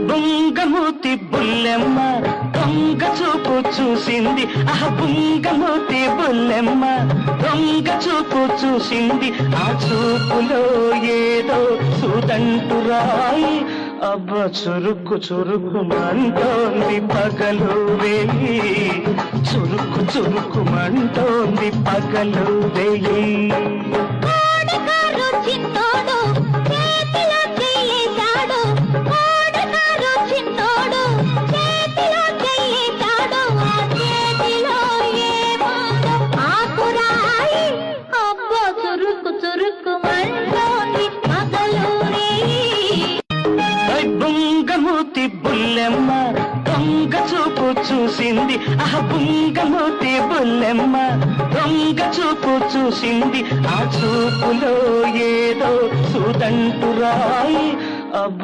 బుంగమూతి బుల్లెమ్మ దొంగ చూపు చూసింది. బుంగమూతి బుల్లెమ్మ దొంగ చూపు చూసింది. ఆ చూపులో ఏదో సుదంటురాయి. అబ్బ చురుకు చురుకు మంటోంది పగలు వేయి. చురుకు చురుకు మంటోంది పగలు వేయి. బుంగమూతి బుల్లెమ్మ దొంగ చూపు చూసింది. బుంగమూతి బుల్లెమ్మ దొంగ చూపు చూసింది. ఆ చూపులో ఏదో సుదంటురాయి. అబ్బ